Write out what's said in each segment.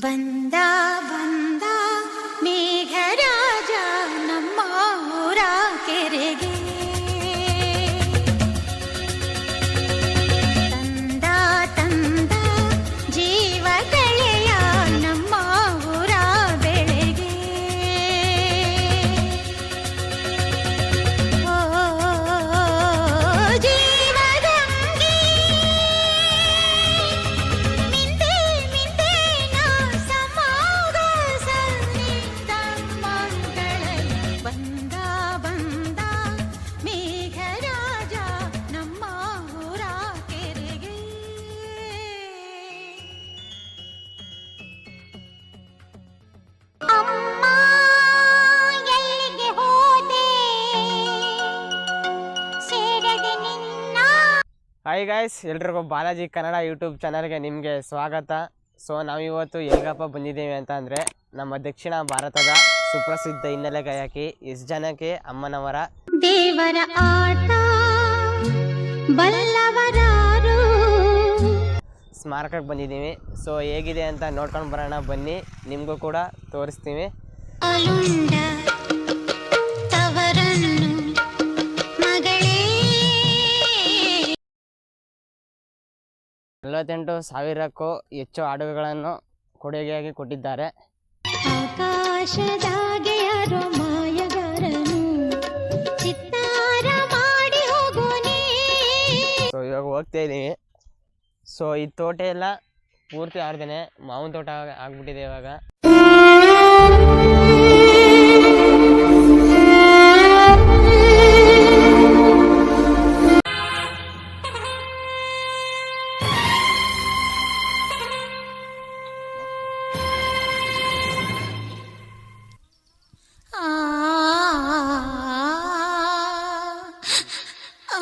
ಬಂದ ಬಂದ ಮೇಘರಾಜ ನಮ್ಮ ಊರ ಕೆರೆಗೆ ತಂದ ತಂದ ಜೀವ ಕಳೆಯ ನಮ್ಮ ಊರ ಬೆಳೆಗೆ ಓ ಜೀವದಂಗಿ ಮಿಂದೆ ಮಿಂದೆ ನಾ ಸಮಾಗ ಸನ್ನಿಧ ಮಂಗಳೈ ಬಂದ ಬಂದ ಮೇಘರಾಜ ನಮ್ಮ ಊರ ಕೆರೆಗೆ ಅಮ್ಮ ಎಲ್ಲಿಗೆ ಹೋದೆ ಸೇರದೆ ನಿನ್ನ ಹಾಯ್ ಗಾಯ್ಸ್, ಎಲ್ರಿಗೂ ಬಾಲಾಜಿ ಕನ್ನಡ ಯೂಟ್ಯೂಬ್ ಚಾನಲ್ಗೆ ನಿಮಗೆ ಸ್ವಾಗತ. ಸೊ ನಾವಿವತ್ತು ಎಲ್ಲಿಗಪ್ಪ ಬಂದಿದ್ದೇವೆ ಅಂತ ಅಂದರೆ ನಮ್ಮ ದಕ್ಷಿಣ ಭಾರತದ ಸುಪ್ರಸಿದ್ಧ ಹಿನ್ನೆಲೆ ಗಾಯಕಿ ಎಸ್ ಜಾನಕಿ ಅಮ್ಮನವರ ದೇವರ ಆಟ ಬಲ್ಲವರಾರು ಸ್ಮಾರಕಕ್ಕೆ ಬಂದಿದ್ದೀವಿ. ಸೊ ಹೇಗಿದೆ ಅಂತ ನೋಡ್ಕೊಂಡು ಬರೋಣ ಬನ್ನಿ, ನಿಮಗೂ ಕೂಡ ತೋರಿಸ್ತೀವಿ. ಅಲುಂಡ ತವರನ್ನು ಮಗಳೇ 48,000ಕ್ಕೂ ಹೆಚ್ಚು ಹಾಡುಗಳನ್ನು ಕೊಡುಗೆಯಾಗಿ ಕೊಟ್ಟಿದ್ದಾರೆ. ಆಕಾಶದಾಗೆ ಯಾರೋ ಮಾಯಗಾರನು ಚಿತ್ತಾರ ಮಾಡಿ ಹೋಗೋನೇ. ಸೊ ಇವಾಗ ಹೋಗ್ತಾ ಇದ್ದೀವಿ. ಸೊ ಈ ತೋಟ ಎಲ್ಲ ಪೂರ್ತಿ ಆಡ್ದೇನೆ ಮಾವಿನ ತೋಟ ಆಗ್ಬಿಟ್ಟಿದೆ ಇವಾಗ. ಆ ಆ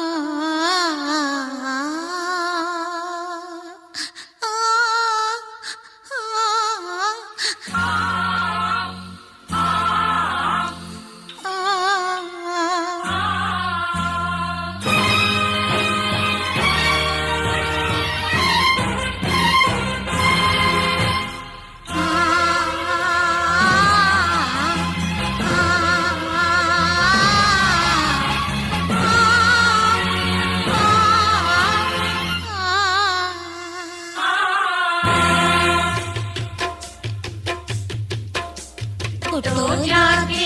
ಹುಟ್ಟೋದ್ಯಾಕೆ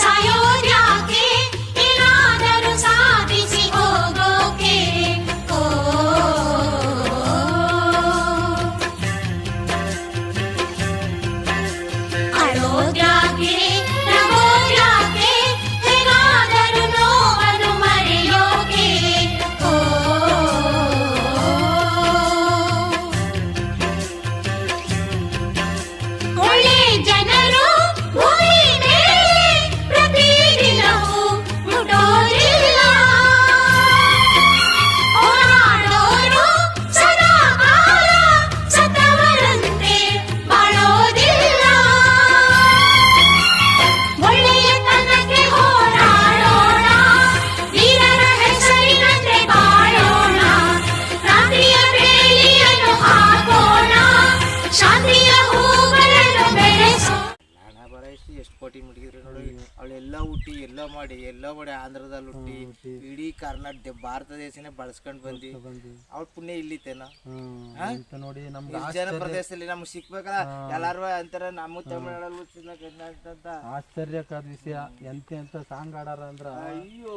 ಸಾಯೋದ್ಯಾಕೆ ಏನಾದರೂ ಸಾಧಿಸಿ ಹೋಗೋಕೆ ಓ ಅಳೋದ್ಯಾಕೆ ನಗೋದ್ಯಾಕೆ ಹೇಗಾದರೂ ನೋವನ್ನು ಮರೆಯೋಕೆ ಓ ಒಳ್ಳೆ ಜನರು ಭೂಮಿ ಮೇಲೆ ಪ್ರತಿದಿನವೂ ಮುಟ್ಟೋರಿಲ್ಲ. ಹೋರಾಡೋರು ಸದಾ ಕಾಲ ಸತ್ತವರಂತೆ ಬಾಳೋದಿಲ್ಲ. ಒಳ್ಳೆಯತನಕ್ಕೆ ಹೋರಾಡೋಣ, ವೀರರ ಹೆಸರಿನಂತೆ ಬಾಳೋಣ, ಕ್ರಾಂತಿಯ ಬೇಲಿಯನ್ನು ಹಾಕೋಣ, ಶಾಂತಿಯ ಹೂಗಳನ್ನು ಬೆಳೆಸೋಣ. ಹಣ ಬರ ಎಷ್ಟು ಕೋಟಿ ಮುಟ್ಟಿದ್ರು ನೋಡಿ. ಅವಳೆಲ್ಲ ಹುಟ್ಟಿ ಎಲ್ಲ ಮಾಡಿ ಆಂಧ್ರದಲ್ಲಿ ಹುಟ್ಟಿ ಇಡೀ ಕರ್ನಾಟಕ ಭಾರತ ದೇಶನೇ ಬಳಸ್ಕೊಂಡು ಬಂದು ಅವ್ಳ ಪುಣ್ಯ ಇಲ್ಲಿತ್ತೇನ ನೋಡಿ ನಮ್ಗೆ ನಿರ್ಜನ ಪ್ರದೇಶದಲ್ಲಿ ನಮ್ಗೆ ಸಿಕ್ಬೇಕಲ್ಲ. ಎಲ್ಲಾರು ಅಂತಾರ ನಮ್ಮ ತಮಿಳ್ನಾಡಲ್ಲಿ ಆಶ್ಚರ್ಯಕಾದ ವಿಷಯ ಎಂತ ಸಾಂಗ್ ಆಡಾರ ಅಂದ್ರ ಅಯ್ಯೋ